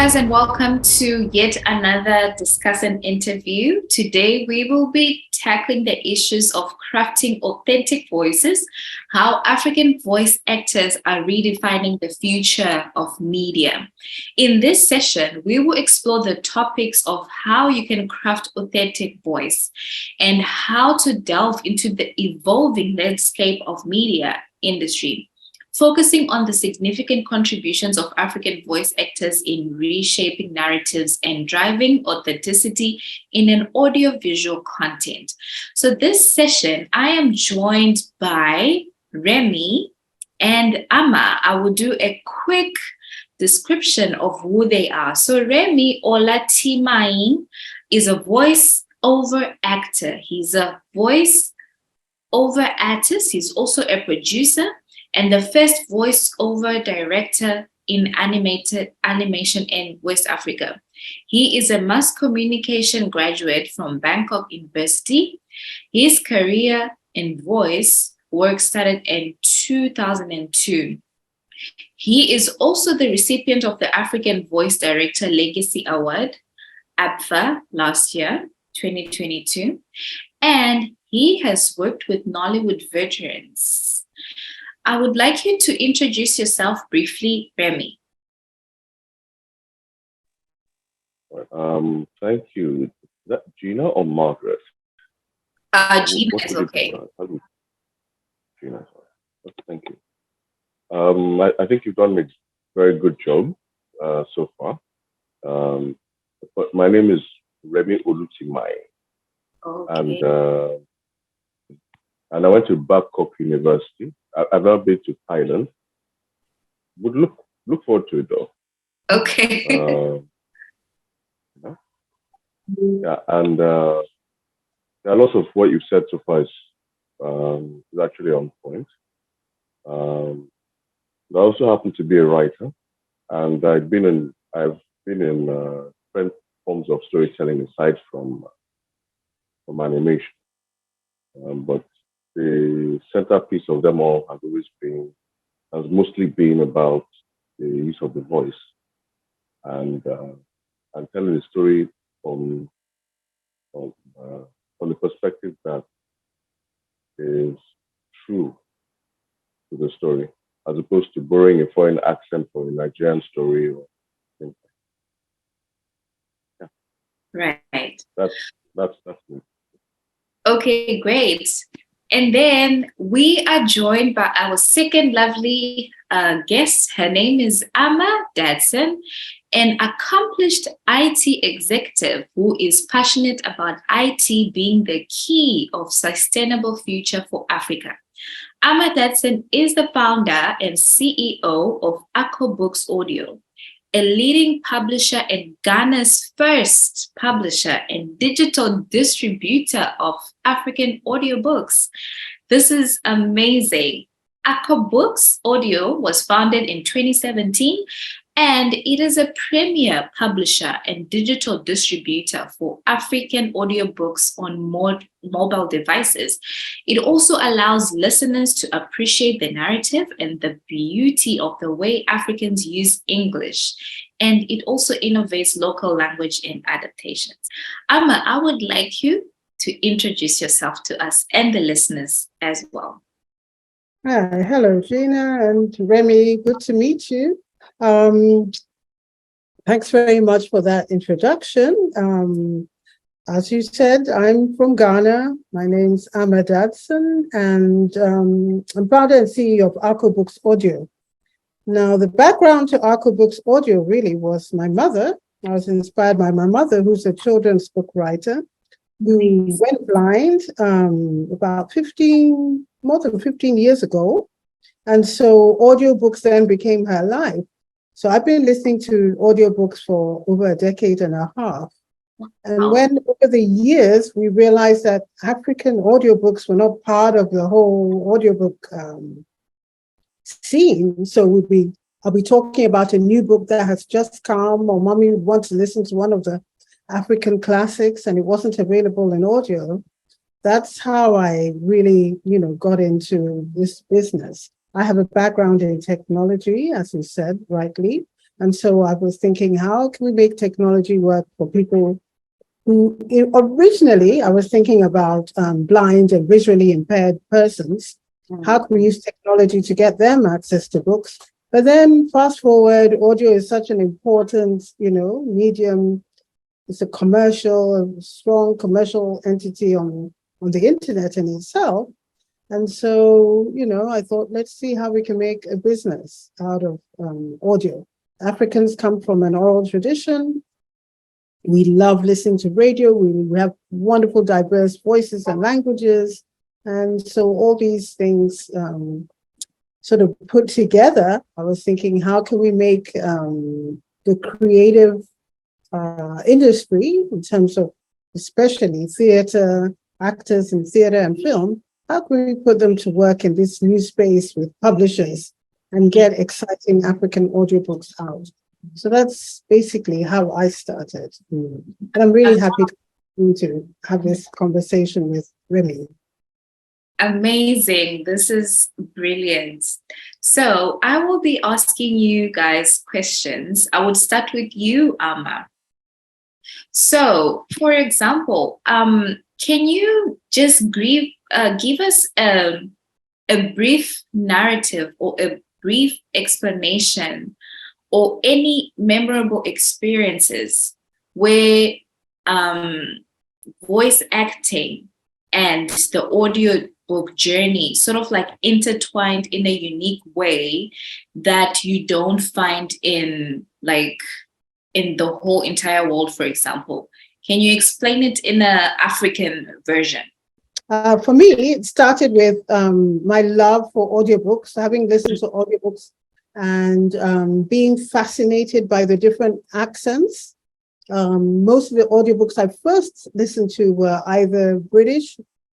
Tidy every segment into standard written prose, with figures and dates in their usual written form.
guys, and welcome to yet another Discuss and Interview. Today, we will be tackling the issues of crafting authentic voices, how African voice actors are redefining the future of media. In this session, we will explore the topics of how you can craft authentic voice and how to delve into the evolving landscape of media industry, focusing on the significant contributions of African voice actors in reshaping narratives and driving authenticity in an audiovisual content. So this session, I am joined by Remi and Ama. I will do a quick description of who they are. So Remi Olutimayin is a voice-over actor. He's a voice-over artist. He's also a producer and the first voiceover director in animation in West Africa. He is a mass communication graduate from Bangkok University. His career in voice work started in 2002. He is also the recipient of the African Voice Director Legacy Award, APVA, last year, 2022. And he has worked with Nollywood veterans. I would like you to introduce yourself briefly, Remi. Thank you. Is that Gina or Margaret? Gina is okay. Gina, thank you. I think you've done a very good job so far. But my name is Remi Olutimayin. Okay. And I went to Bangkok University. I've now been to Thailand. Would look forward to it though. Okay. Yeah, and there are lots of what you've said so far is actually on point. I also happen to be a writer, and I've been in different forms of storytelling aside from animation, but the centerpiece of them all has mostly been about the use of the voice and telling the story from the perspective that is true to the story, as opposed to borrowing a foreign accent for a Nigerian story or things like that. Yeah. Right. That's me. Okay, great. And then we are joined by our second lovely guest. Her name is Ama Dadson, an accomplished IT executive who is passionate about IT being the key of sustainable future for Africa. Ama Dadson is the founder and CEO of Ako Books Audio, a leading publisher and Ghana's first publisher and digital distributor of African audiobooks. This is amazing. Ako Books Audio was founded in 2017, and it is a premier publisher and digital distributor for African audiobooks on mobile devices. It also allows listeners to appreciate the narrative and the beauty of the way Africans use English. And it also innovates local language and adaptations. Ama, I would like you to introduce yourself to us and the listeners as well. Hi, hello, Gina and Remi. Good to meet you. Thanks very much for that introduction. As you said, I'm from Ghana. My name's Ama Dadson, and I'm founder and CEO of Ako Books Audio. Now, the background to Ako Books Audio really was my mother. I was inspired by my mother, who's a children's book writer, who went blind about more than 15 years ago. And so audiobooks then became her life. So I've been listening to audiobooks for over a decade and a half. And when over the years, we realized that African audiobooks were not part of the whole audiobook scene. So I'll be talking about a new book that has just come, or mommy would want to listen to one of the African classics and it wasn't available in audio. That's how I really, got into this business. I have a background in technology, as you said rightly, And so I was thinking, how can we make technology work for people who originally I was thinking about blind and visually impaired persons. How can we use technology to get them access to books? But then fast forward, audio is such an important, medium. It's a strong commercial entity on the internet in itself. And so, I thought, let's see how we can make a business out of audio. Africans come from an oral tradition. We love listening to radio. We have wonderful, diverse voices and languages. And so all these things sort of put together, I was thinking, how can we make the creative industry, in terms of especially theater, actors in theater and film, how can we put them to work in this new space with publishers and get exciting African audiobooks out? So that's basically how I started. And I'm really happy to have this conversation with Remi. Amazing. This is brilliant. So I will be asking you guys questions. I would start with you, Ama. So, for example, can you just give us a brief narrative or a brief explanation or any memorable experiences where voice acting and the audiobook journey sort of like intertwined in a unique way that you don't find in the whole entire world, for example? Can you explain it in an African version? For me, it started with my love for audiobooks, having listened to audiobooks and being fascinated by the different accents. Most of the audiobooks I first listened to were either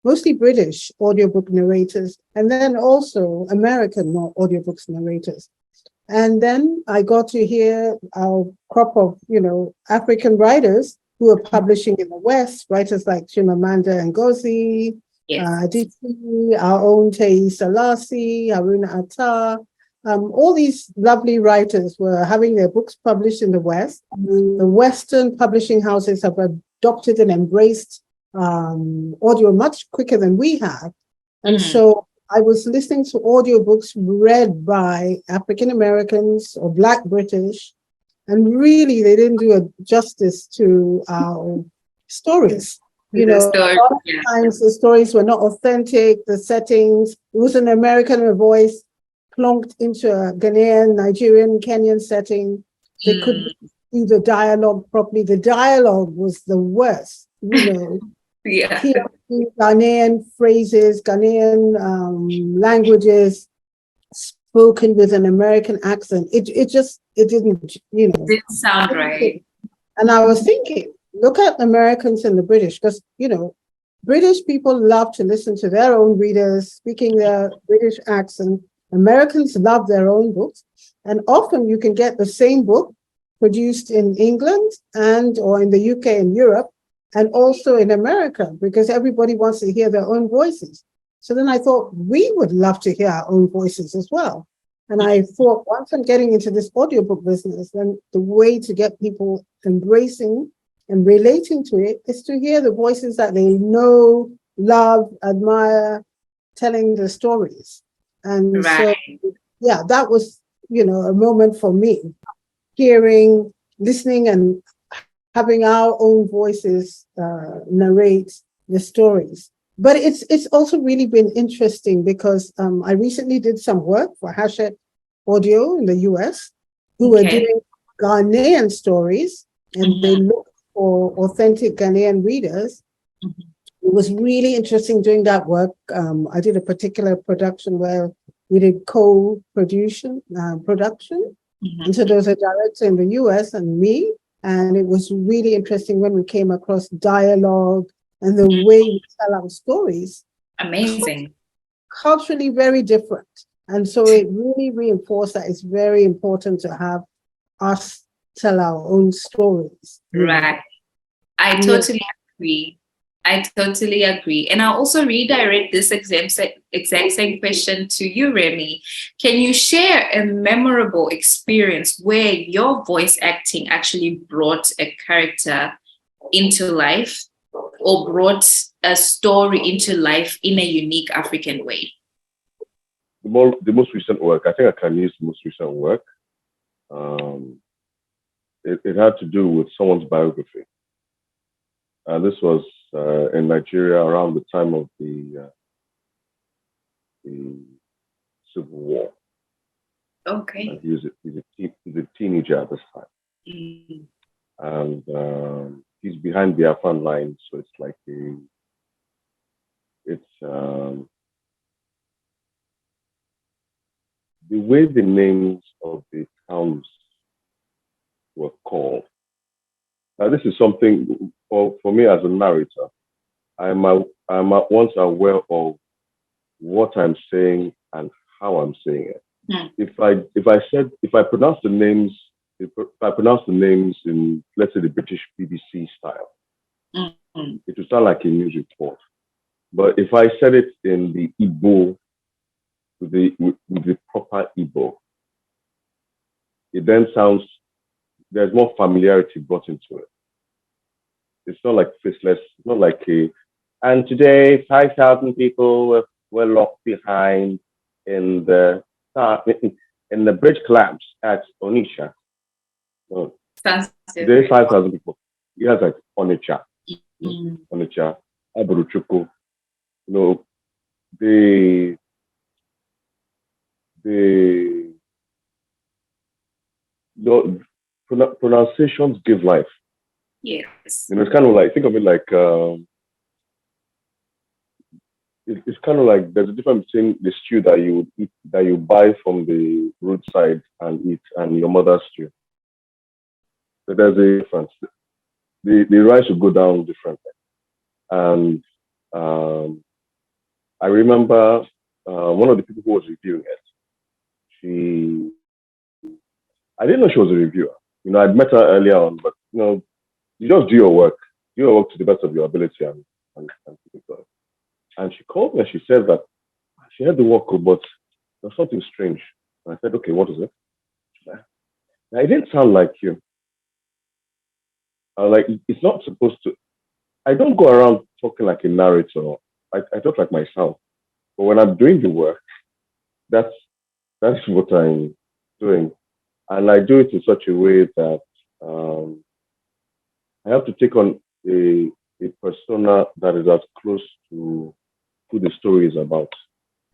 mostly British audiobook narrators, and then also American audiobooks narrators. And then I got to hear a crop of, African writers who are publishing in the West, writers like Chimamanda Ngozi, Adichie, our own Tei Salasi, Haruna Atta. All these lovely writers were having their books published in the West. The Western publishing houses have adopted and embraced audio much quicker than we have. And so I was listening to audiobooks read by African Americans or Black British, and really they didn't do a justice to our stories. A lot of times the stories were not authentic, the settings, it was an American voice plonked into a Ghanaian, Nigerian, Kenyan setting. They couldn't do the dialogue properly. The dialogue was the worst, Ghanaian phrases, Ghanaian languages spoken with an American accent. It didn't, didn't sound right. And I was thinking, look at Americans and the British, because, British people love to listen to their own readers speaking their British accent. Americans love their own books. And often you can get the same book produced in England or in the UK and Europe, and also in America, because everybody wants to hear their own voices. So then I thought we would love to hear our own voices as well. And I thought, once I'm getting into this audiobook business, then the way to get people embracing and relating to it is to hear the voices that they know, love, admire, telling the stories. And so, that was, a moment for me, listening and having our own voices narrate the stories. But it's also really been interesting because I recently did some work for Hachette Audio in the US, who are doing Ghanaian stories, and they look for authentic Ghanaian readers. It was really interesting doing that work. I did a particular production where we did co-production. And so there was a director in the US and me. And it was really interesting when we came across dialogue and the way we tell our stories. Amazing. Culturally very different. And so it really reinforced that it's very important to have us tell our own stories. Right. I totally agree. I totally agree. And I'll also redirect this exact same question to you, Remi. Can you share a memorable experience where your voice acting actually brought a character into life or brought a story into life in a unique African way? The most recent work, I think I can use the most recent work. It had to do with someone's biography. This was in Nigeria around the time of the Civil War. Okay. And he's a teenager at this time. Mm. And he's behind the front line, so it's like the way the names of the towns were called. Now, this is something for me as a narrator. I'm once aware of what I'm saying and how I'm saying it. Mm. If I pronounce the names in, let's say, the British BBC style, Mm-hmm. it would sound like a news report. But if I said it in the Igbo, with the proper Igbo, it then sounds, there's more familiarity brought into it. It's not like faceless, it's not like and today 5,000 people were locked behind in the bridge collapse at Onitsha. No. Today 5,000 people. Yes, like Onitsha. Mm. Onitsha, Aburuchuku. You know, the pronunciations give life. Yes. You know, it's kind of like, think of it like it's kind of like there's a difference between the stew that you would eat, that you buy from the roadside and eat, and your mother's stew. So there's a difference. The rice will go down differently. And I remember one of the people who was reviewing it. I didn't know she was a reviewer. You know, I'd met her earlier on, but you know, you just do your work to the best of your ability, and she called me and she said that she had the work, but there's something strange. And I said, okay, what is it? Now, it didn't sound like you. Like, it's not supposed to. I don't go around talking like a narrator. I talk like myself. But when I'm doing the work, that's what I'm doing. And I do it in such a way that I have to take on a persona that is as close to who the story is about.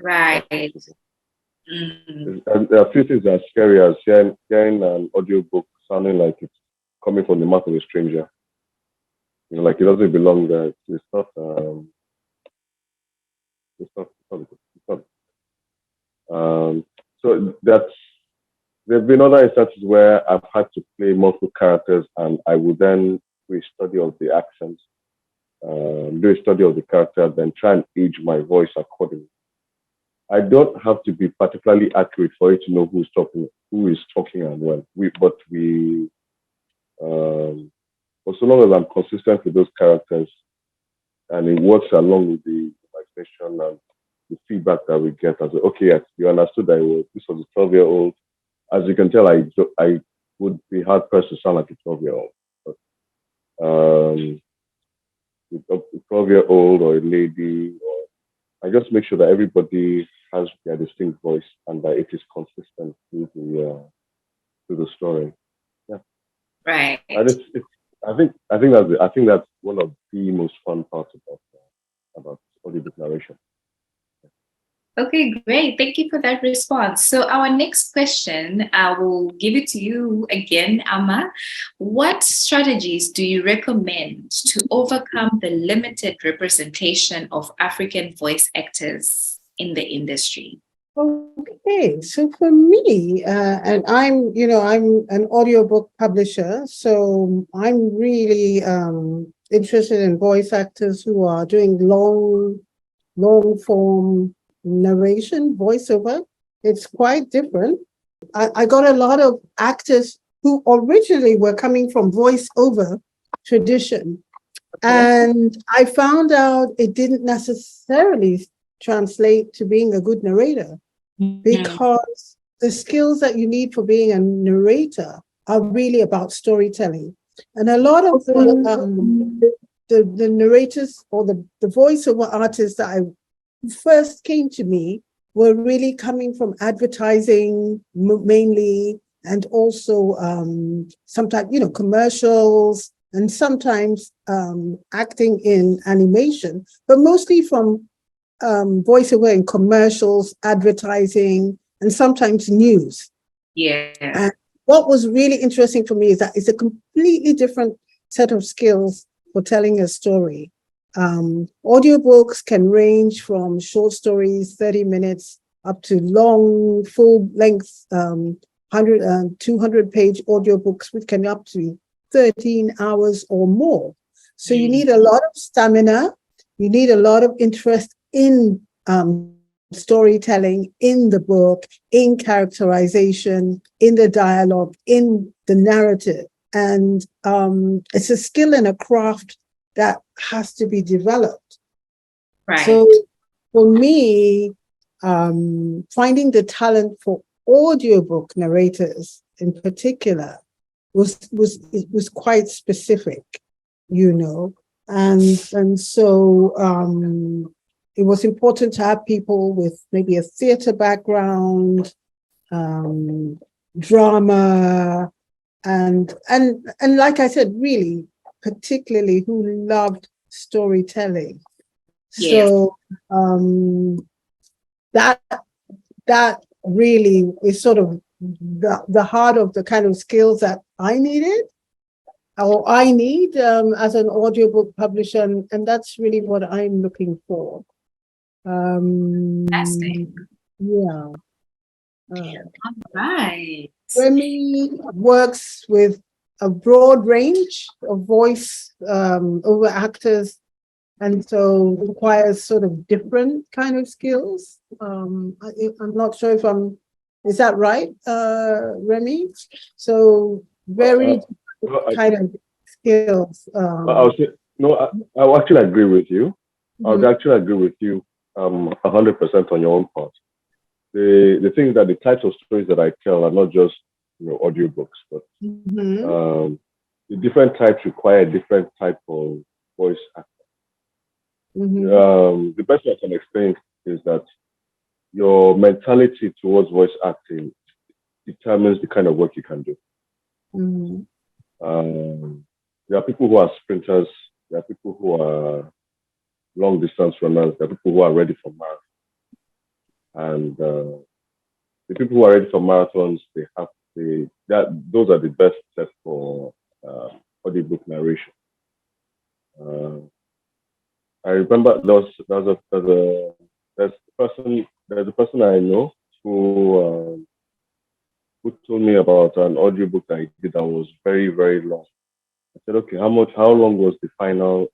Right. Mm-hmm. And there are a few things that are scary, as hearing an audiobook sounding like it's coming from the mouth of a stranger. You know, like it doesn't belong there. It's not. So there've been other instances where I've had to play multiple characters, and I would then do a study of the accents, do a study of the character, then try and age my voice accordingly. I don't have to be particularly accurate for you to know who is talking and when. But so long as I'm consistent with those characters, and it works along with the imagination and the feedback that we get, as okay, yes, you understood that this was a 12-year-old. As you can tell, I would be hard pressed to sound like a 12-year-old. A 12-year-old or a lady, I just make sure that everybody has their distinct voice and that it is consistent through the story. Yeah. Right. And I think that's one of the most fun parts about audiobook narration. Okay, great. Thank you for that response. So our next question, I will give it to you again, Amma. What strategies do you recommend to overcome the limited representation of African voice actors in the industry? Okay, so for me, and I'm an audiobook publisher, so I'm really interested in voice actors who are doing long form narration, voiceover. It's quite different. I got a lot of actors who originally were coming from voiceover tradition, And I found out it didn't necessarily translate to being a good narrator, because the skills that you need for being a narrator are really about storytelling. And a lot of the narrators or the voiceover artists that first came to me were really coming from advertising mainly, and also sometimes, commercials, and sometimes acting in animation, but mostly from voiceover in commercials, advertising, and sometimes news. Yeah. And what was really interesting for me is that it's a completely different set of skills for telling a story. Audiobooks can range from short stories, 30 minutes, up to long, full length, 200-page audiobooks, which can be up to 13 hours or more. So you need a lot of stamina. You need a lot of interest in storytelling, in the book, in characterization, in the dialogue, in the narrative. And it's a skill and a craft that has to be developed. Right. So for me, finding the talent for audiobook narrators in particular was quite specific, and so it was important to have people with maybe a theater background, drama, and like I said, really particularly who loved storytelling. Yeah. So that really is sort of the heart of the kind of skills that I needed, or I need as an audiobook publisher, and that's really what I'm looking for. Fantastic. Yeah. All right. Remi works with a broad range of voice over actors, and so requires sort of different kind of skills. I'm not sure if is that right, Remi? So very kind of skills. I will actually agree with you. I would actually agree with you 100% on your own part. The thing is that the types of stories that I tell are not just audiobooks, but the different types require a different type of voice actor. The best way I can explain is that your mentality towards voice acting determines the kind of work you can do. There are people who are sprinters, there are people who are long distance runners, there are people who are ready for marathons. And the people who are ready for marathons, those are the best set for audiobook narration. I remember there's a person I know who told me about an audiobook that he did that was very, very long. I said, okay, how long was the final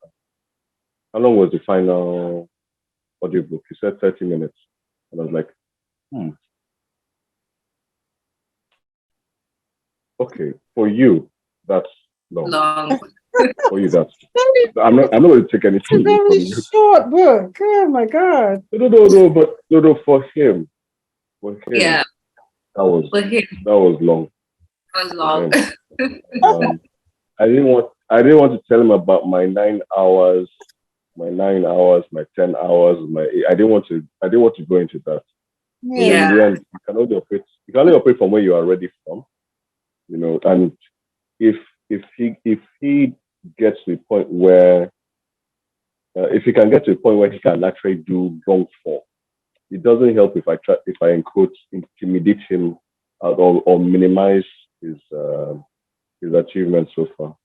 audiobook? He said 30 minutes. And I was like, okay, for you, that's long. For you, that's I'm not going to take anything away from you. It's a very short book. Oh my God. No, for him. Yeah. That was long. It was long. I didn't want to tell him about my 9 hours, my 10 hours, I didn't want to go into that. Yeah. In the end, you can only operate from where you are ready from, and if he gets to the point where if he can get to a point where he can actually do long form, it doesn't help if I in quotes intimidate him or minimize his achievements so far.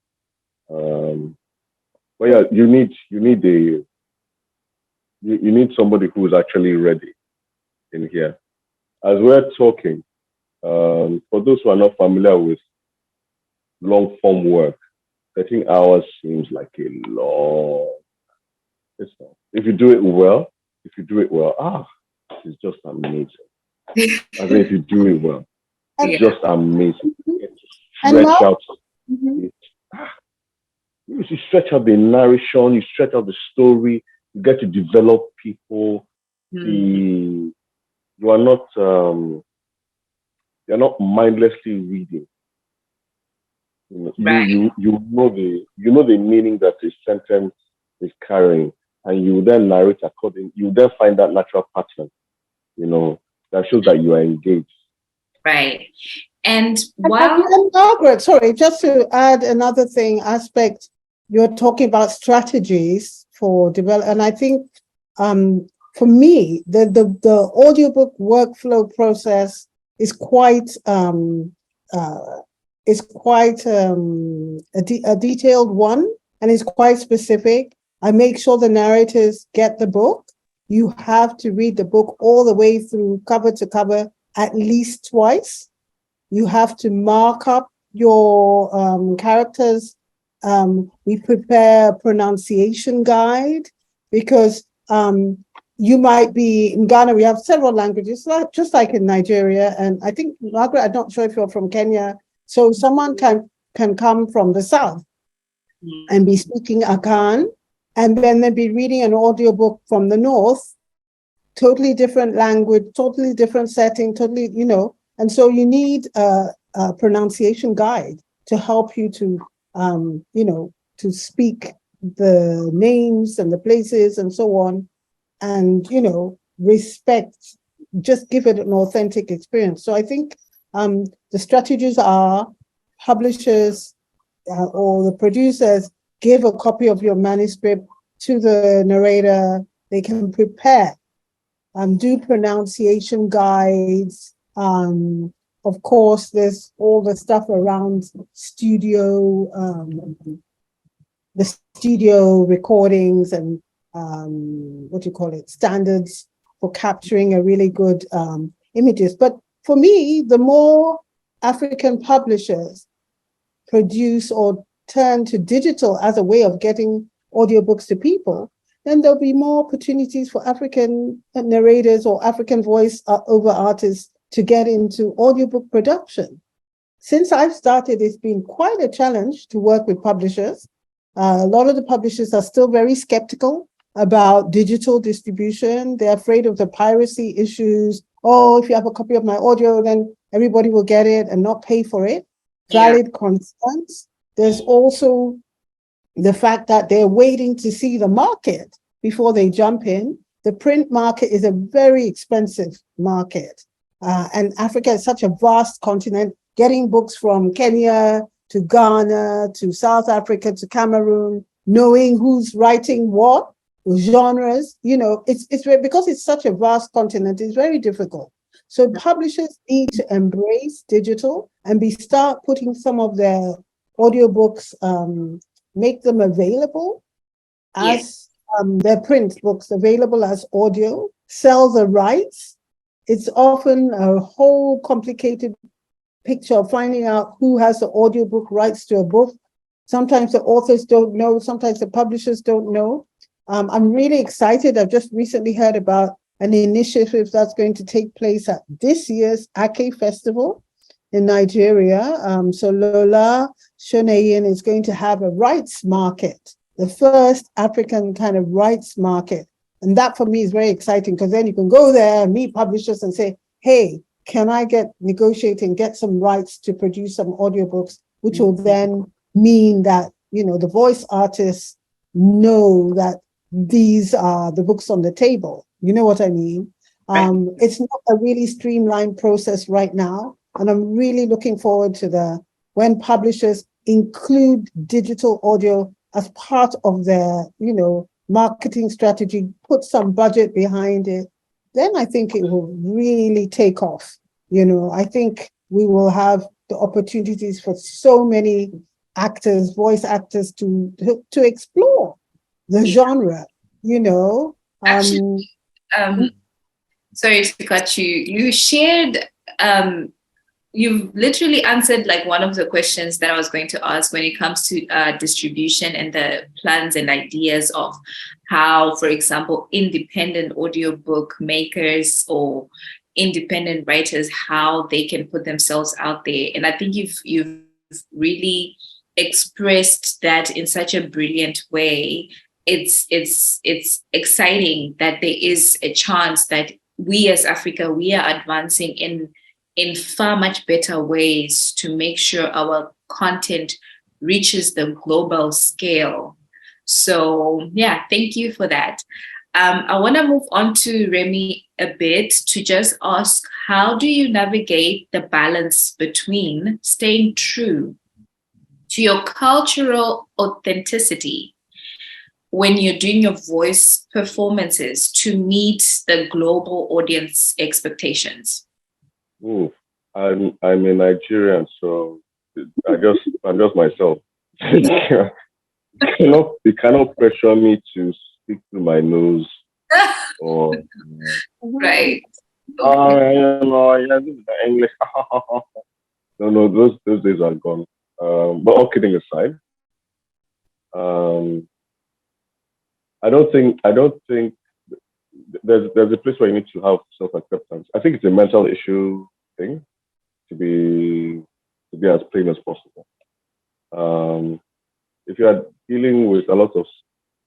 But yeah, you need somebody who is actually ready in here. As we're talking, for those who are not familiar with long form work, 13 hours seems like a long. It's not. If you do it well, it's just amazing. I mean, if you do it well, it's just amazing. Stretch out. you stretch out the narration, you stretch out the story, you get to develop people. You are not you're not mindlessly reading. You know the meaning that a sentence is carrying, and you then narrate according. You then find that natural pattern, that shows that you are engaged. Right. And Margaret, sorry, just to add another aspect, you're talking about strategies for develop, and I think for me, the audiobook workflow process is quite a detailed one, and it's quite specific. I make sure the narrators get the book. You have to read the book all the way through, cover to cover, at least twice. You have to mark up your characters. We prepare a pronunciation guide because you might be in Ghana. We have several languages, just like in Nigeria. And I think, Margaret, I'm not sure if you're from Kenya. So someone can come from the south and be speaking Akan, and then they'll be reading an audiobook from the north, totally different language, totally different setting, totally, and so you need a pronunciation guide to help you to, to speak the names and the places and so on, and, respect, just give it an authentic experience. So I think the strategies are publishers or the producers give a copy of your manuscript to the narrator. They can prepare, do pronunciation guides. Of course, there's all the stuff around studio, the studio recordings and standards for capturing a really good images. But for me, the more African publishers produce or turn to digital as a way of getting audiobooks to people, then there'll be more opportunities for African narrators or African voice over artists to get into audiobook production. Since I've started, it's been quite a challenge to work with publishers. A lot of the publishers are still very skeptical about digital distribution. They're afraid of the piracy issues. Oh, if you have a copy of my audio, then everybody will get it and not pay for it. Valid concerns. There's also the fact that they're waiting to see the market before they jump in. The print market is a very expensive market. And Africa is such a vast continent. Getting books from Kenya to Ghana to South Africa to Cameroon, knowing who's writing what genres, it's because it's such a vast continent, it's very difficult. So publishers need to embrace digital and start putting some of their audiobooks, make them available as their print books available as audio, sell the rights. It's often a whole complicated picture of finding out who has the audiobook rights to a book. Sometimes the authors don't know, sometimes the publishers don't know. I'm really excited. I've just recently heard about an initiative that's going to take place at this year's Ake Festival in Nigeria. So Lola Shoneyin is going to have a rights market, the first African kind of rights market. And that for me is very exciting because then you can go there and meet publishers and say, hey, can I negotiate and get some rights to produce some audiobooks, which will then mean that, the voice artists know that these are the books on the table. You know what I mean? It's not a really streamlined process right now. And I'm really looking forward to when publishers include digital audio as part of their, marketing strategy, put some budget behind it, then I think it will really take off. I think we will have the opportunities for so many actors, voice actors to explore the genre, Actually, sorry to cut you. You shared, you've literally answered like one of the questions that I was going to ask when it comes to distribution and the plans and ideas of how, for example, independent audiobook makers or independent writers, how they can put themselves out there. And I think you've really expressed that in such a brilliant way. It's exciting that there is a chance that we as Africa, we are advancing in far much better ways to make sure our content reaches the global scale. So yeah, thank you for that. I want to move on to Remi a bit to just ask, how do you navigate the balance between staying true to your cultural authenticity when you're doing your voice performances to meet the global audience expectations? Ooh, I'm a Nigerian, so I'm just myself. You cannot pressure me to speak through my nose or Right. oh, Okay. yeah, this is the English. No, those days are gone. But all kidding aside, um, I don't think there's a place where you need to have self acceptance. I think it's a mental issue thing to be to be as plain as possible. Um, if you are dealing with a lot of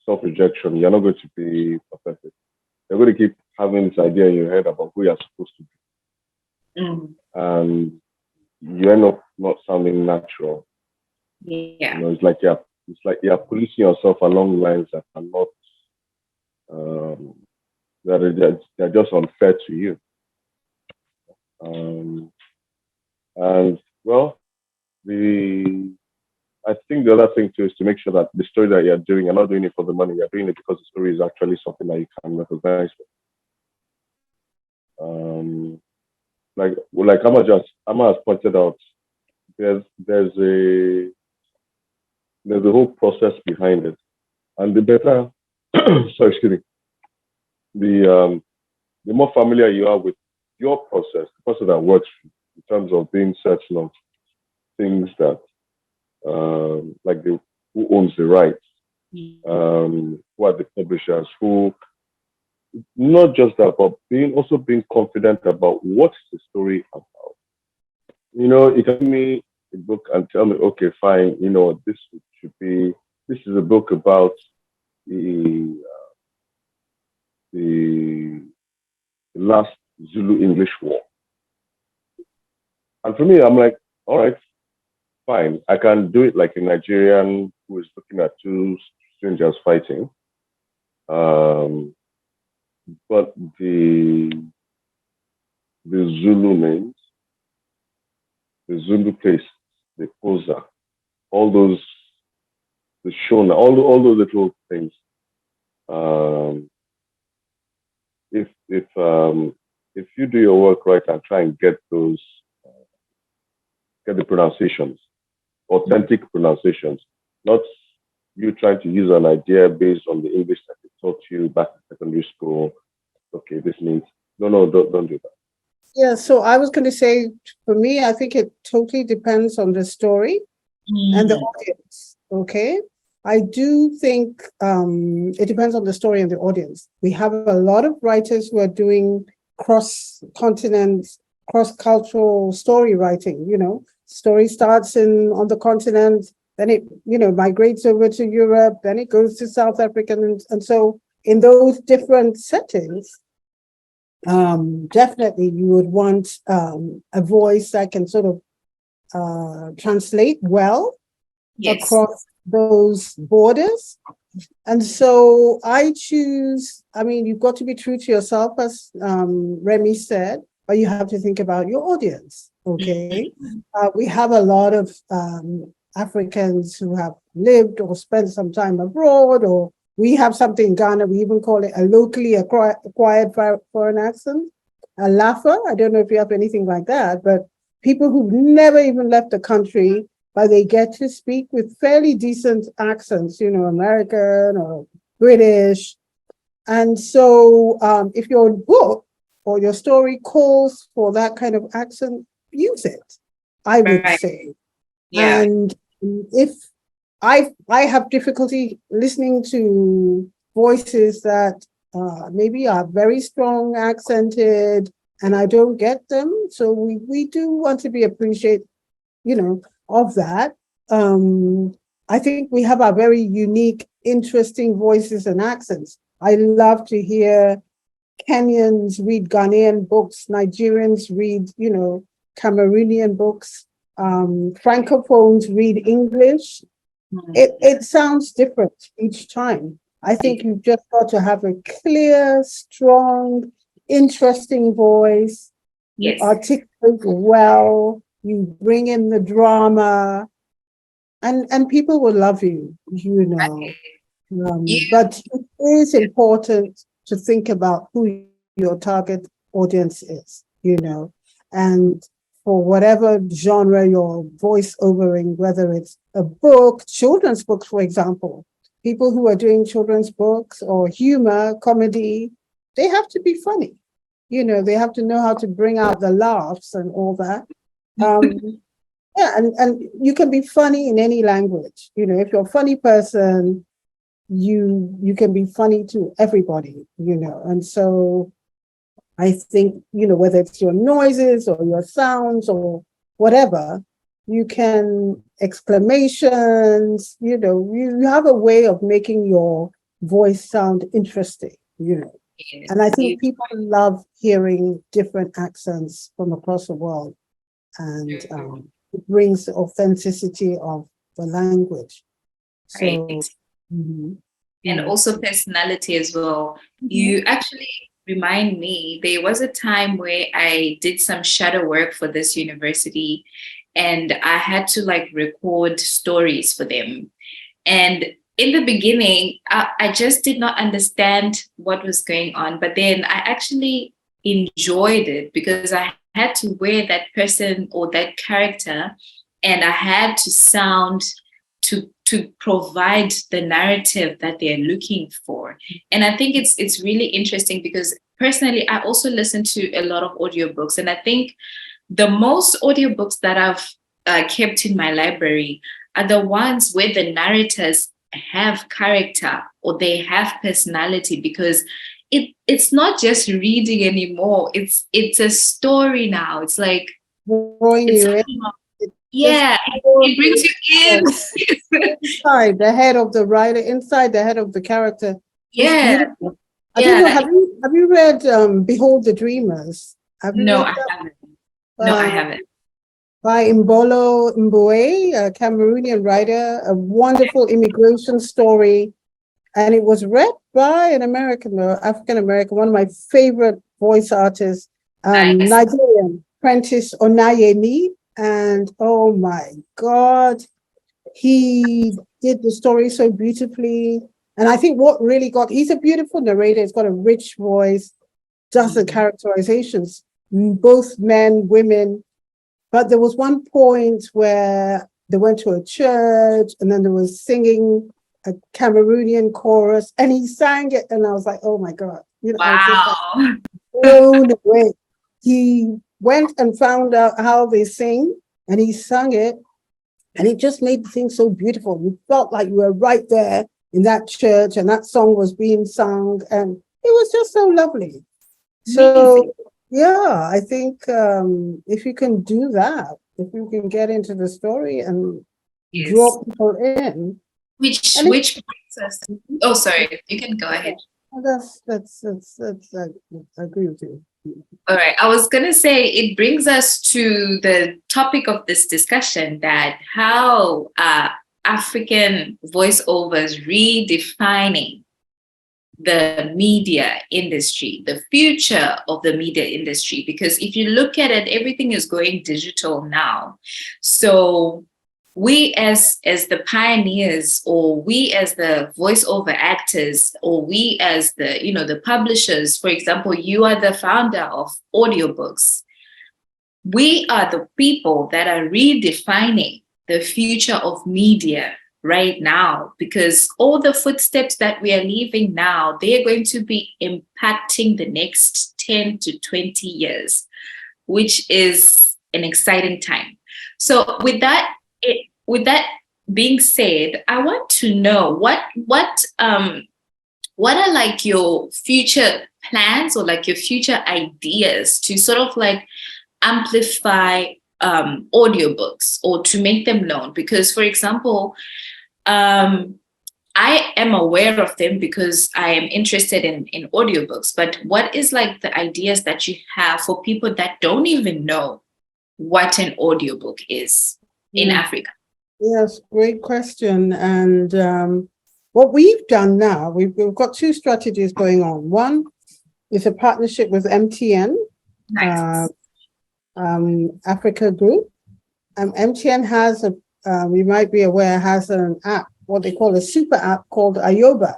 self rejection, you're not going to be perfect. You're going to keep having this idea in your head about who you're supposed to be, Mm, and you end up not sounding natural. yeah. It's like you're policing yourself along lines that are not um, they're just unfair to you. Um, and well, the I think the other thing too is to make sure that the story that you're doing, you're not doing it for the money. You're doing it because the story is actually something that you can recognize. Um, like Amma has pointed out, there's there's a there's a whole process behind it, and the better, sorry, excuse me, the more familiar you are with your process, the process that works in terms of being certain of things that like the who owns the rights, who are the publishers, who not just that, but being confident about what's the story about. You can give me a book and tell me, okay, fine, this should be this is a book about the the last Zulu English war. And for me, I'm like, all right, fine. I can do it like a Nigerian who is looking at two strangers fighting. Um, but the Zulu names, the Zulu place, the Koza, all those, the Shona, all those little things. Um, if you do your work right and try and get the pronunciations, authentic pronunciations, not you trying to use an idea based on the English that they taught you back in secondary school. Okay, this means no, don't do that. Yeah, so I was going to say, for me, I think it totally depends on the story and the audience. Okay. I do think it depends on the story and the audience. We have a lot of writers who are doing cross-continent, cross-cultural story writing. Story starts on the continent, then it, migrates over to Europe, then it goes to South Africa. And so in those different settings, definitely you would want a voice that can sort of translate well across those borders. And so I choose, you've got to be true to yourself, as Remi said, but you have to think about your audience, okay? We have a lot of Africans who have lived or spent some time abroad, or we have something in Ghana, we even call it a locally acquired foreign accent, a laugher. I don't know if you have anything like that, but people who've never even left the country, but they get to speak with fairly decent accents, American or British. And so if your book or your story calls for that kind of accent, use it, I would say. Yeah. And if I have difficulty listening to voices that maybe are very strong accented and I don't get them. So we do want to be appreciative, of that. I think we have our very unique, interesting voices and accents. I love to hear Kenyans read Ghanaian books, Nigerians read, Cameroonian books, Francophones read English. It sounds different each time. I think you've just got to have a clear, strong, interesting voice. Yes. You articulate well, you bring in the drama, and people will love you, But it is important to think about who your target audience is, and for whatever genre you're voice-overing, whether it's a book, children's books, for example, people who are doing children's books or humor, comedy, they have to be funny. They have to know how to bring out the laughs and all that. Yeah, and you can be funny in any language. If you're a funny person, you can be funny to everybody, and so I think, whether it's your noises or your sounds or whatever, you can exclamations, you have a way of making your voice sound interesting, Yes. and I think people love hearing different accents from across the world, and it brings the authenticity of the language. So, Right. And also personality as well. You actually remind me, there was a time where I did some shadow work for this university, and I had to record stories for them. And in the beginning, I just did not understand what was going on. But then I actually enjoyed it because I had to wear that person or that character, and I had to sound to provide the narrative that they're looking for. And I think it's really interesting because personally, I also listen to a lot of audiobooks. And I think the most audiobooks that I've kept in my library are the ones where the narrators have character or they have personality, because it's not just reading anymore. It's a story now. It's like yeah, it brings you in inside the head of the writer, inside the head of the character. Yeah, Have you read Behold the Dreamers? No, I haven't. No, I haven't. By Mbolo Mboe, a Cameroonian writer, a wonderful immigration story. And it was read by an African American, one of my favorite voice artists, Nigerian, Prentice Onayemi. And oh my God, he did the story so beautifully. And I think what really he's a beautiful narrator. He's got a rich voice, does the characterizations, both men, women. But there was one point where they went to a church and then there was singing a Cameroonian chorus and he sang it. And I was like, oh my God. Wow. I was just blown away. He went and found out how they sing and he sang it. And it just made the thing so beautiful. You felt like you were right there in that church and that song was being sung. And it was just so lovely. So, yeah, I think if you can do that, if you can get into the story and draw people in. Which brings us. Oh, sorry. You can go ahead. That's I agree with you. All right. I was going to say it brings us to the topic of this discussion, that how African voiceovers redefining the media industry, the future of the media industry. Because if you look at it, everything is going digital now. So we as the pioneers, or we as the voiceover actors, or we as the publishers, for example, you are the founder of audiobooks. We are the people that are redefining the future of media right now, because all the footsteps that we are leaving now, they're going to be impacting the next 10 to 20 years, which is an exciting time. So with that being said, I want to know what are like your future plans or like your future ideas to sort of like amplify audiobooks or to make them known? Because, for example, I am aware of them because I am interested in audiobooks, but what is like the ideas that you have for people that don't even know what an audiobook is in Africa? Yes, great question. And what we've done now, we've got two strategies going on. One is a partnership with MTN, Nice. Africa Group. MTN has you might be aware, has an app, what they call a super app called AYOBA.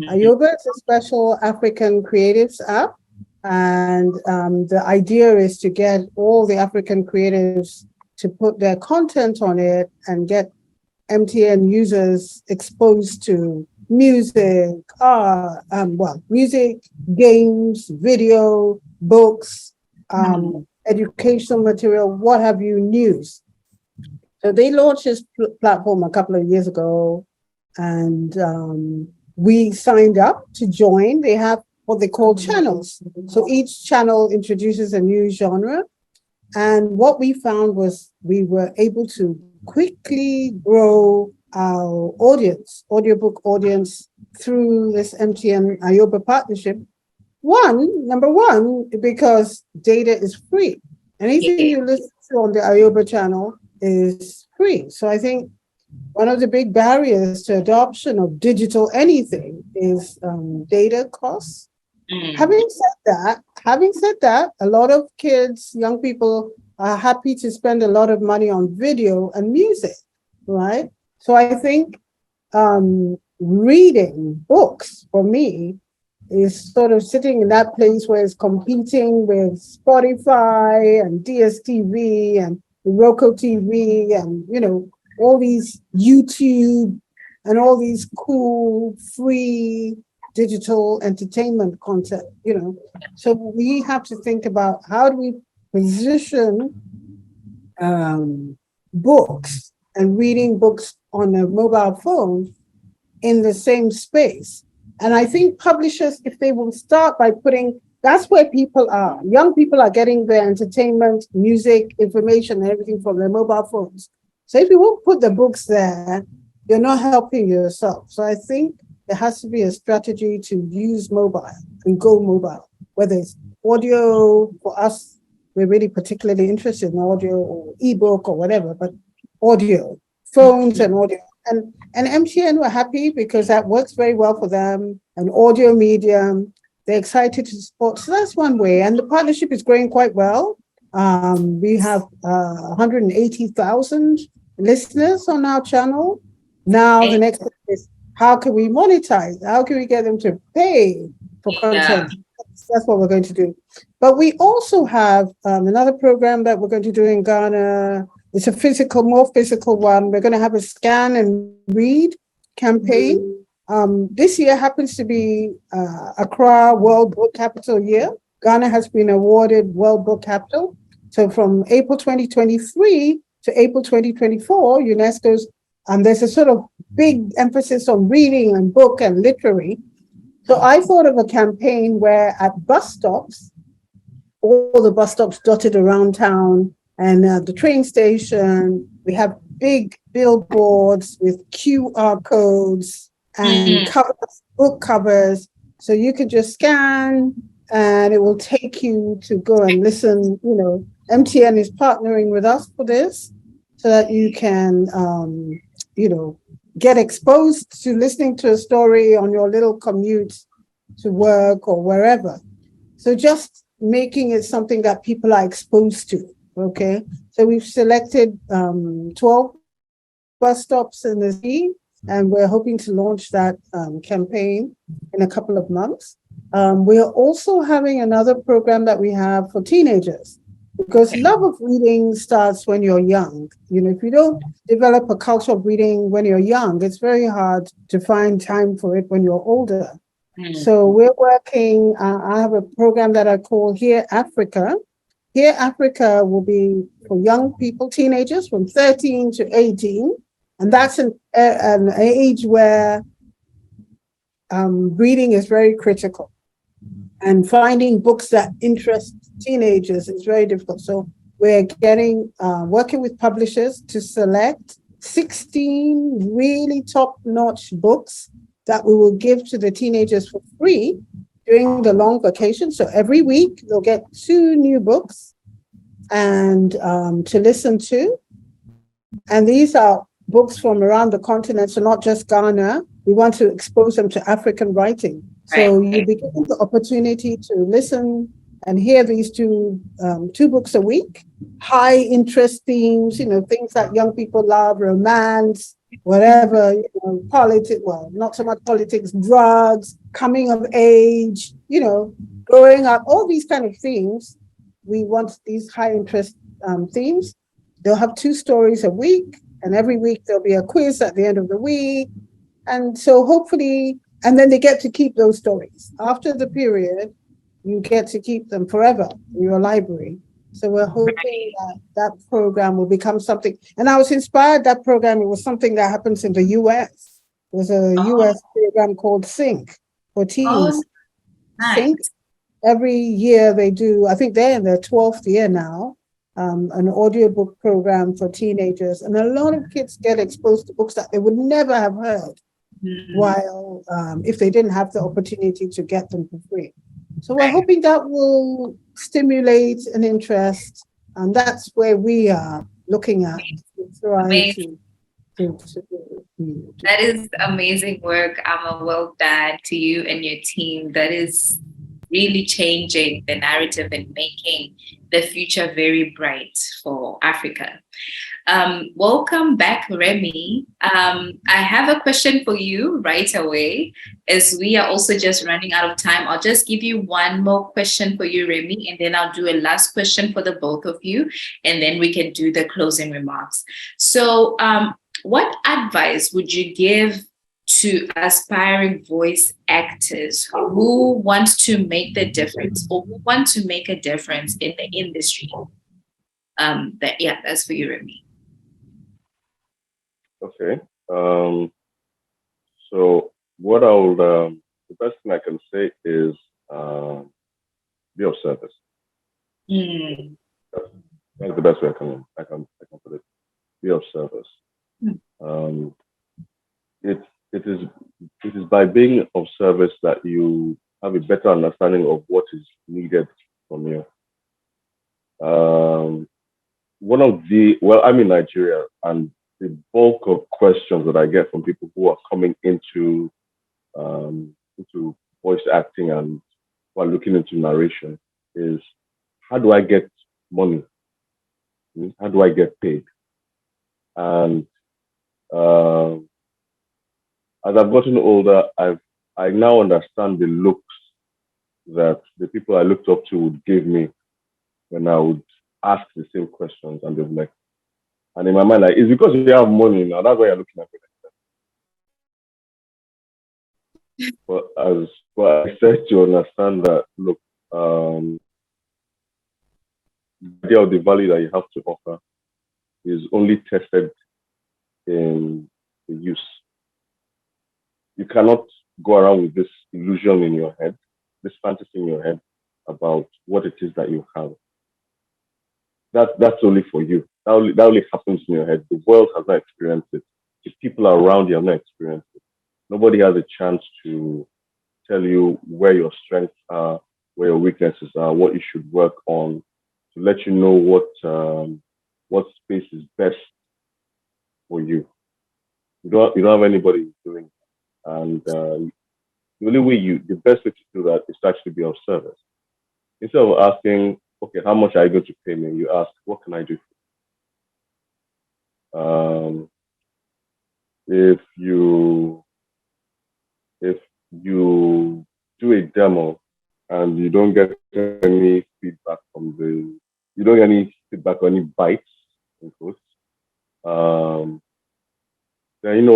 AYOBA is a special African creatives app. And the idea is to get all the African creatives to put their content on it and get MTN users exposed to music, music, games, video, books, educational material, what have you, news. So they launched this platform a couple of years ago, and we signed up to join. They have what they call channels. So each channel introduces a new genre. And what we found was we were able to quickly grow our audience, audiobook audience, through this MTN AYOBA partnership. Number one, because data is free. Anything you listen to on the AYOBA channel is free. So I think one of the big barriers to adoption of digital anything is data costs. Having said that, a lot of kids, young people are happy to spend a lot of money on video and music, right? So I think reading books for me is sort of sitting in that place where it's competing with Spotify and DSTV and Roku TV and, all these YouTube and all these cool free digital entertainment content, So we have to think about how do we position books and reading books on a mobile phone in the same space. And I think publishers, if they will start by that's where people are. Young people are getting their entertainment, music, information, and everything from their mobile phones. So if you won't put the books there, you're not helping yourself. So I think there has to be a strategy to use mobile and go mobile, whether it's audio. For us, we're really particularly interested in audio or ebook or whatever, but audio, phones and audio. And MTN were happy because that works very well for them, an audio medium. They're excited to support. So that's one way. And the partnership is growing quite well. We have 180,000 listeners on our channel. Now, the next thing is, how can we monetize? How can we get them to pay for content? That's what we're going to do. But we also have another program that we're going to do in Ghana. It's a more physical one. We're going to have a scan and read campaign. This year happens to be Accra World Book Capital year. Ghana has been awarded World Book Capital. So from April 2023 to April 2024, UNESCO's, there's a sort of big emphasis on reading and book and literary. So I thought of a campaign where at bus stops, all the bus stops dotted around town and the train station, we have big billboards with QR codes and covers, book covers. So you could just scan and it will take you to go and listen. MTN is partnering with us for this so that you can, get exposed to listening to a story on your little commute to work or wherever. So just making it something that people are exposed to, okay? So we've selected 12 bus stops in the city, and we're hoping to launch that campaign in a couple of months. We are also having another program that we have for teenagers, because love of reading starts when you're young. If you don't develop a culture of reading when you're young, it's very hard to find time for it when you're older. So we're working, I have a program that I call Here Africa. Here Africa will be for young people, teenagers from 13 to 18. And that's an age where reading is very critical. And finding books that interest teenagers is very difficult. So we're getting working with publishers to select 16 really top-notch books that we will give to the teenagers for free during the long vacation. So every week they'll get 2 new books and to listen to. And these are books from around the continent, so not just Ghana. We want to expose them to African writing. So you begin the opportunity to listen and hear these 2 books a week. High interest themes, things that young people love, romance, whatever, politics, well, not so much politics, drugs, coming of age, growing up, all these kind of things. We want these high interest themes. They'll have 2 stories a week, and every week there'll be a quiz at the end of the week. And so hopefully, and then they get to keep those stories. After the period, you get to keep them forever in your library. So we're hoping that that program will become something. And I was inspired, that program, it was something that happens in the US. There's a US program called Sync for teens. Sync. Every year they do, I think they're in their 12th year now, an audiobook program for teenagers. And a lot of kids get exposed to books that they would never have heard while if they didn't have the opportunity to get them for free. So we're hoping that will stimulate an interest, and that's where we are looking at trying to that is amazing work. Well done to you and your team. That is really changing the narrative and making the future very bright for Africa. Welcome back, Remi. I have a question for you right away, as we are also just running out of time. I'll just give you one more question for you, Remi, and then I'll do a last question for the both of you, and then we can do the closing remarks. So what advice would you give to aspiring voice actors who want to make the difference or who want to make a difference in the industry? That's for you, Remi. Okay. So what I'll the best thing I can say is be of service. That's the best way I can put it. Be of service. It is by being of service that you have a better understanding of what is needed from you. I'm in Nigeria, and the bulk of questions that I get from people who are coming into voice acting and who are looking into narration is, how do I get money? How do I get paid? And as I've gotten older, I now understand the looks that the people I looked up to would give me when I would ask the same questions, and they'd be like, and in my mind, like, it's because you have money now. That's why you're looking at me. But I said to understand that, look, the idea of the value that you have to offer is only tested in the use. You cannot go around with this illusion in your head, this fantasy in your head about what it is that you have. That's only for you. That only happens in your head. The world has not experienced it. The people around you have not experienced it. Nobody has a chance to tell you where your strengths are, where your weaknesses are, what you should work on, to let you know what space is best for you. You don't have anybody doing it. And the best way to do that is to actually be of service. Instead of asking, okay, how much are you going to pay me? You ask, what can I do for you? If you do a demo and you don't get any feedback you don't get any feedback or any bites, in quotes, then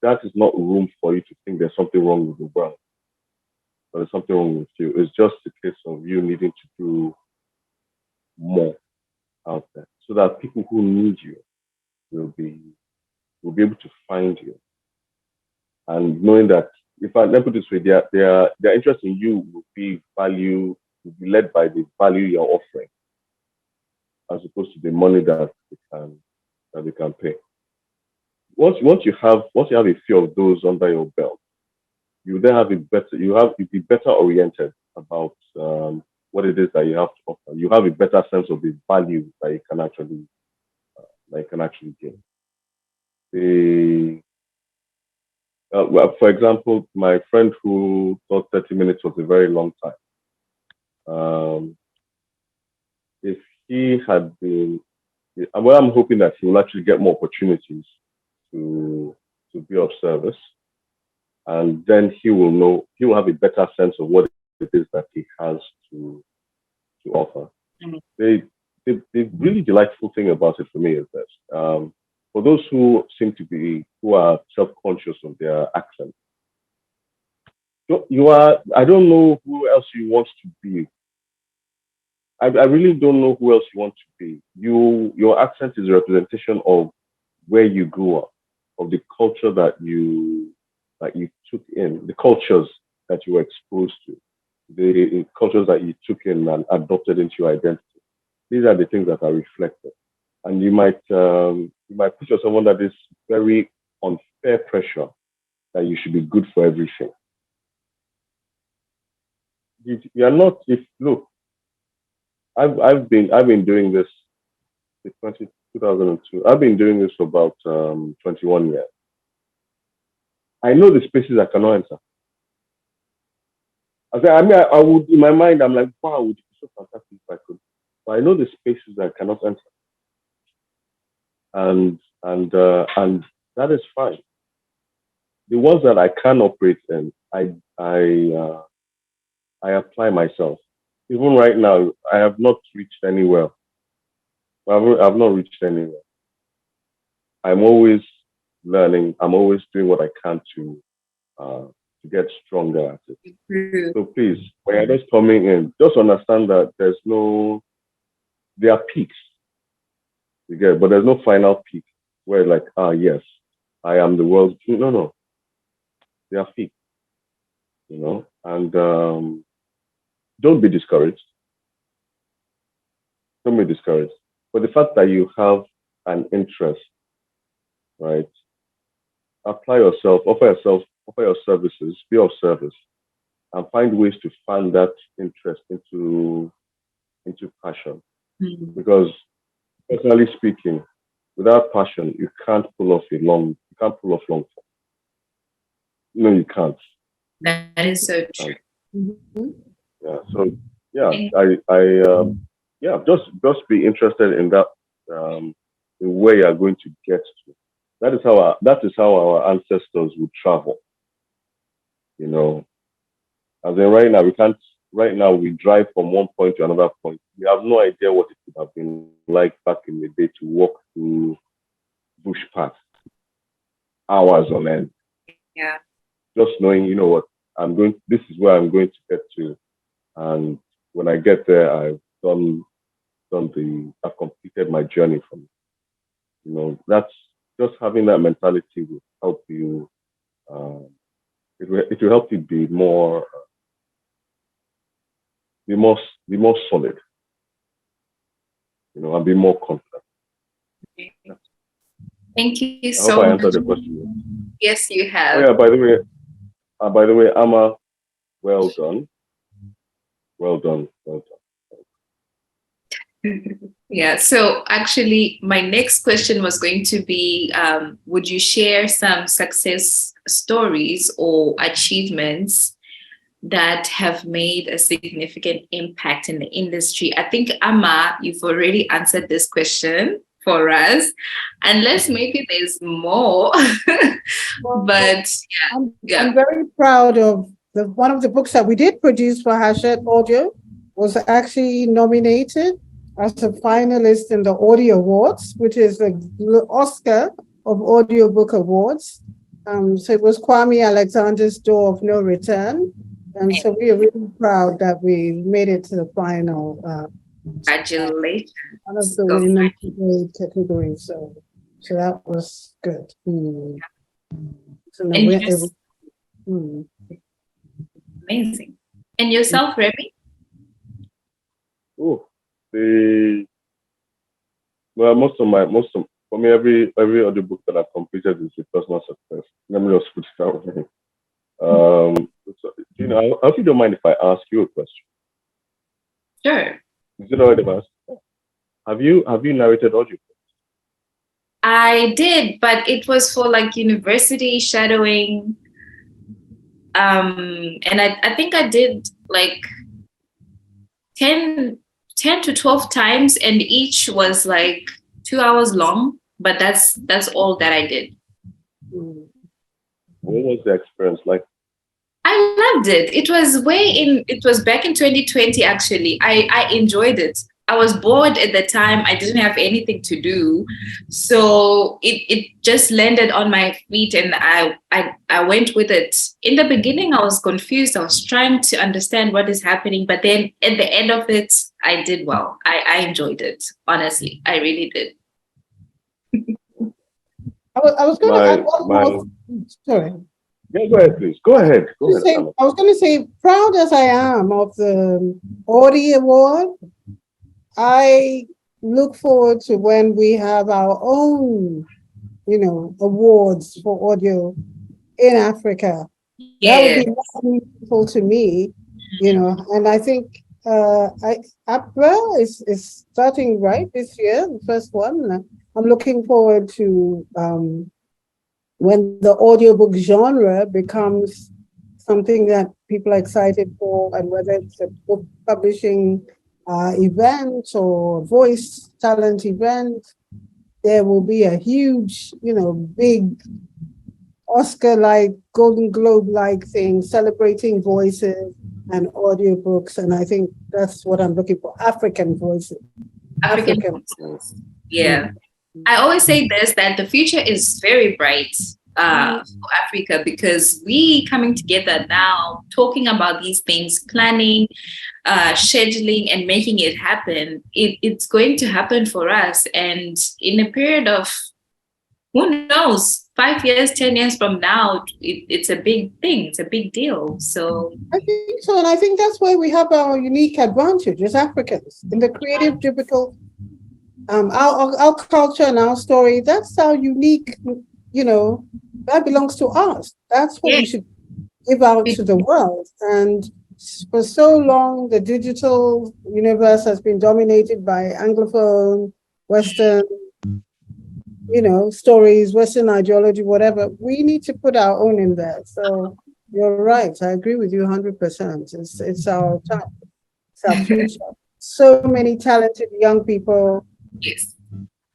that is not room for you to think there's something wrong with the world, but there's something wrong with you. It's just a case of you needing to do more out there, so that people who need you will be able to find you. And knowing that, if I let me put it this way, their interest in you will be led by the value you're offering. as opposed to the money that they can pay. Once you have a few of those under your belt, you then have you'll be better oriented about what it is that you have to offer. You have a better sense of the value that you can actually gain. Well, for example, my friend who thought 30 minutes was a very long time. If he had been, well, I'm hoping that he will actually get more opportunities to be of service, and then he will have a better sense of what it is that he has to offer. The really delightful thing about it for me is this. For those who are self-conscious of their accent, I don't know who else you want to be. I really don't know who else you want to be. Your accent is a representation of where you grew up, of the culture that you took in, the cultures that you were exposed to, the cultures that you took in and adopted into your identity. These are the things that are reflected. And you might put yourself under this very unfair pressure that you should be good for everything. You are not. Look, I've been doing this since 2002. I've been doing this for about 21 years. I know the spaces I cannot enter. I would, in my mind, I'm like, wow, it would be so fantastic if I could. But I know the spaces I cannot enter. And that is fine. The ones that I can operate in, I apply myself. Even right now, I have not reached anywhere. I've not reached anywhere. I'm always learning. I'm always doing what I can to get stronger at it. So please, when you're just coming in, just understand that there are peaks. You get it? But there's no final peak where like, yes, I am the world's. No. There are peaks, and don't be discouraged. Don't be discouraged. But the fact that you have an interest, right? Apply yourself, offer your services, be of service, and find ways to fan that interest into passion. Mm-hmm. Because personally speaking, without passion, you can't pull off long form. No, you can't. That is so true. Mm-hmm. Yeah. So yeah, just be interested in that the way you are going to get to. That is how our ancestors would travel. As in right now, we can't. Right now, we drive from one point to another point. We have no idea what it would have been like back in the day to walk through bush paths, hours on end. Yeah. Just knowing, what this is where I'm going to get to, and when I get there, I've completed my journey from it. That's just having that mentality will help you. It will help you be more solid, and be more confident. Okay. Thank you I so hope I much. answered the question. Yes, you have. Oh yeah, by the way, Amma, well done. Well done. Yeah, so actually, my next question was going to be, would you share some success stories or achievements that have made a significant impact in the industry? I think, Amma, you've already answered this question for us, unless maybe there's more. But yeah. I'm very proud of one of the books that we did produce for Hachette Audio was actually nominated as a finalist in the Audio Awards, which is the Oscar of Audiobook Awards. So it was Kwame Alexander's Door of No Return. And so we are really proud that we made it to the final. Congratulations. One of the women category. So that was good. So now amazing. And yourself, Remi? Oh, the Well, for me, every audiobook that I've completed is a personal success. Let me just put it that way. So, I hope you don't mind if I ask you a question. Sure. Is it alright if I ask? Have you narrated audio? I did, but it was for like university shadowing. And I think I did like 10 to 12 times, and each was like 2 hours long, but that's all that I did. What was the experience like? I loved it. It was back in 2020 actually. I enjoyed it. I was bored at the time. I didn't have anything to do. So it just landed on my feet, and I went with it. In the beginning, I was confused. I was trying to understand what is happening. But then at the end of it, I did well. I enjoyed it. Honestly, I really did. I was going to add one more. Sorry. Yeah, go ahead, please. Go ahead. I was going to say, proud as I am of the Audie Award, I look forward to when we have our own, awards for audio in Africa. Yeah. That would be meaningful to me, and I think APVA is starting right this year, the first one. I'm looking forward to when the audiobook genre becomes something that people are excited for, and whether it's a book publishing event or voice talent event, there will be a huge, big Oscar-like, Golden Globe-like thing celebrating voices and audiobooks. And I think that's what I'm looking for, African voices. African voices. Yeah. I always say this, that the future is very bright for Africa, because we coming together now, talking about these things, planning, scheduling, and making it happen. It's going to happen for us. And in a period of, who knows, 5 years, 10 years from now, it's a big thing. It's a big deal. So I think so. And I think that's why we have our unique advantage as Africans in the creative, difficult, our culture and our story. That's our unique, that belongs to us. That's what we should give out to the world. And for so long, the digital universe has been dominated by Anglophone, Western, stories, Western ideology, whatever. We need to put our own in there. So you're right. I agree with you 100%. It's our time. It's our future. So many talented young people. Yes.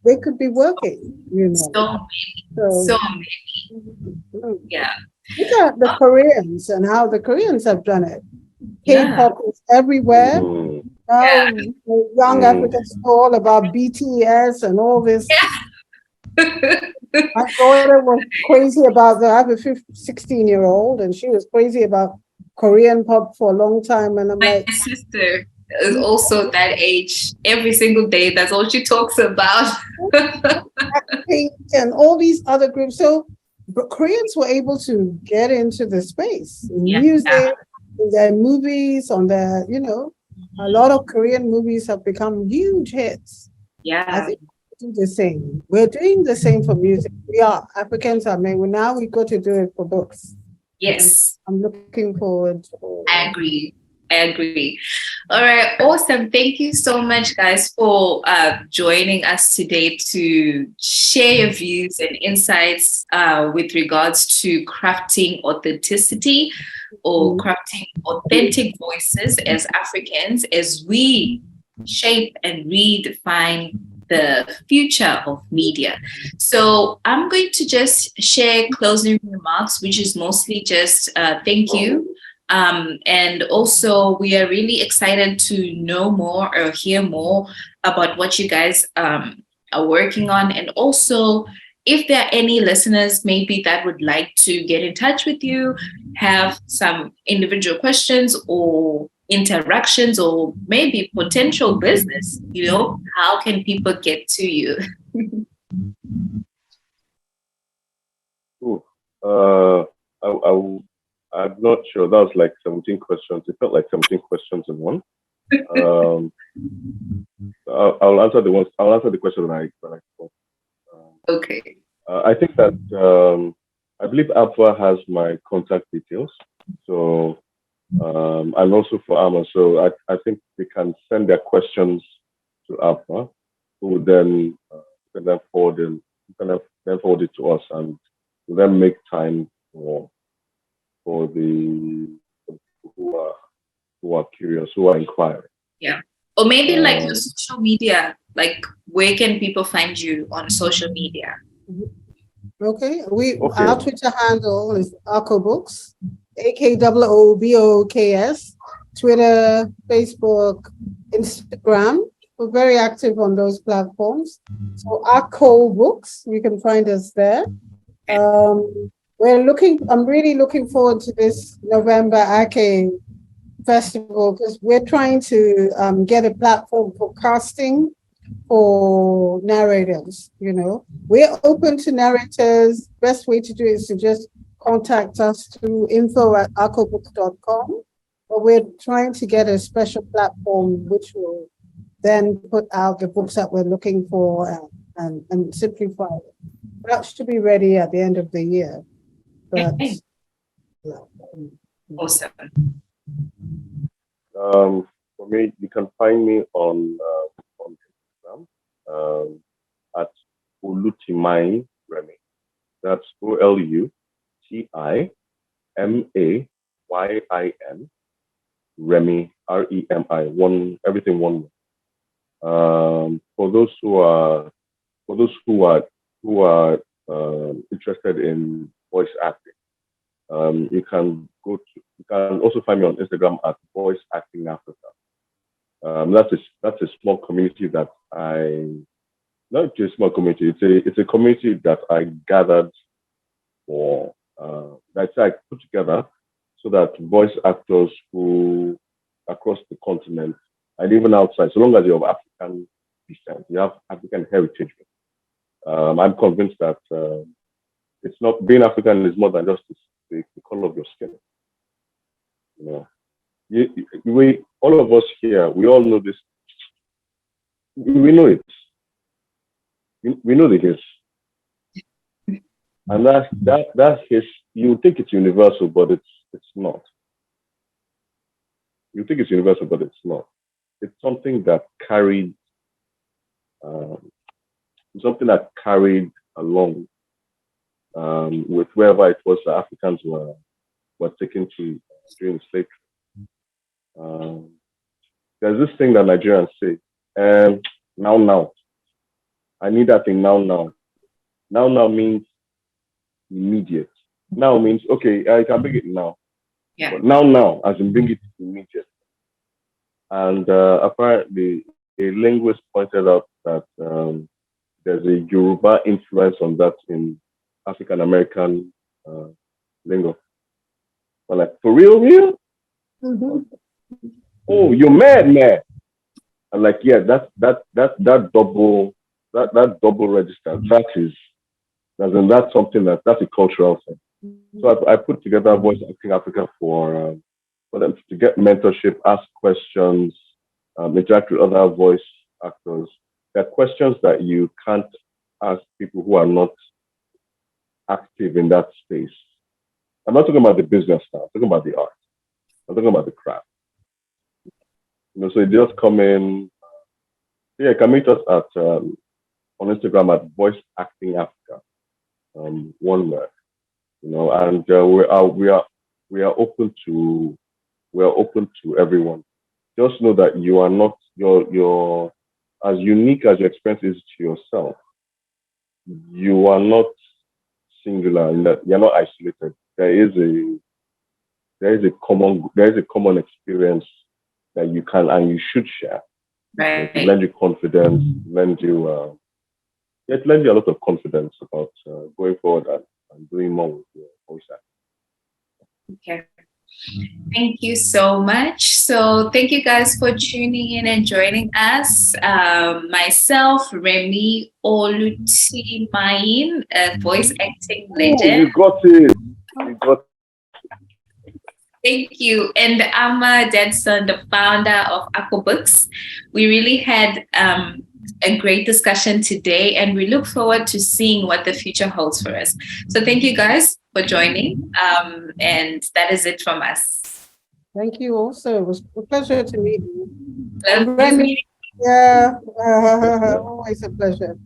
They could be working, So many. Yeah. Look at the Koreans and how the Koreans have done it. K-pop is everywhere. Now, young Africans know all about BTS and all this. My daughter was crazy about that. I have a 16-year-old, and she was crazy about Korean pop for a long time. And I'm my sister is also that age. Every single day, that's all she talks about. And all these other groups. So Koreans were able to get into the space in music, in their movies, on their, a lot of Korean movies have become huge hits. Yeah. I think we do the same. We're doing the same for music. We are. Africans are made. Now we got to do it for books. Yes. And I'm looking forward. I agree. All right, awesome. Thank you so much, guys, for joining us today to share your views and insights with regards to crafting authenticity or crafting authentic voices as Africans, as we shape and redefine the future of media. So I'm going to just share closing remarks, which is mostly just thank you. And also, we are really excited to know more or hear more about what you guys are working on. And also, if there are any listeners maybe that would like to get in touch with you, have some individual questions or interactions, or maybe potential business, how can people get to you? I'm not sure. That was like 17 questions. It felt like 17 questions in one. I'll answer the ones. I'll answer the question that I thought. Okay. I think that I believe APVA has my contact details. So and also for Amma. So I think they can send their questions to APVA, who will then can then forward them, can then forward it to us, and we'll then make time for the who are curious, who are inquiring. Yeah. Or maybe like your social media, like where can people find you on social media? Okay, our Twitter handle is AKOBooks, AKOOBOOKS, Twitter, Facebook, Instagram. We're very active on those platforms. So AKOBooks, you can find us there. I'm really looking forward to this November AKE festival because we're trying to get a platform for casting for narrators. We're open to narrators. Best way to do it is to just contact us through info@akobooks.com. But we're trying to get a special platform which will then put out the books that we're looking for and simplify it. That should be ready at the end of the year. But awesome. For me, you can find me on Instagram at Olutimayin Remi. That's OLUTIMAYIN Remi, REMI. Everything one. For those who are interested in voice acting, you can also find me on Instagram at Voice Acting Africa. That's a small community that not just a small community. It's a community that I gathered for that I put together so that voice actors who across the continent and even outside, so long as you have African descent, you have African heritage. I'm convinced that it's not being African is more than just the color of your skin. All of us here, we all know this. We know it. We know the history. And that history, you think it's universal, but it's not. You think it's universal, but it's not. It's something that carried along with wherever it was that Africans were taken to during slavery. There's this thing that Nigerians say, now. I need that thing now. Now means immediate. Now means, okay, I can bring it now. Yeah. But now, as in bring it immediate. And apparently, a linguist pointed out that there's a Yoruba influence on that in African American lingo. I'm like, for real? Mm-hmm. Oh, you're mad. I'm like, yeah, that double register. That's something that's a cultural thing. So I put together Voice Acting Africa for them to get mentorship, ask questions, interact with other voice actors. There are questions that you can't ask people who are not active in that space. I'm not talking about the business now. I'm talking about the art. I'm talking about the craft. So you just come in. Yeah, you can meet us at on Instagram at Voice Acting Africa. One word. And we are open to everyone. Just know that you are not you're as unique as your experience is to yourself. You are not singular in that you're not isolated. There is a common experience that you can and you should share. Right. To lend you confidence, lend you a lot of confidence about going forward and doing more with your voice acting. Okay. Thank you so much. So thank you guys for tuning in and joining us. Myself, Remi Olutimayin, a voice acting legend. You got it. Thank you. And I'm Dadson, the founder of Aqua Books. We really had a great discussion today, and we look forward to seeing what the future holds for us. So thank you guys for joining. And that is it from us. Thank you also. It was a pleasure to meet you. Pleasure Remi, meeting yeah, always a pleasure.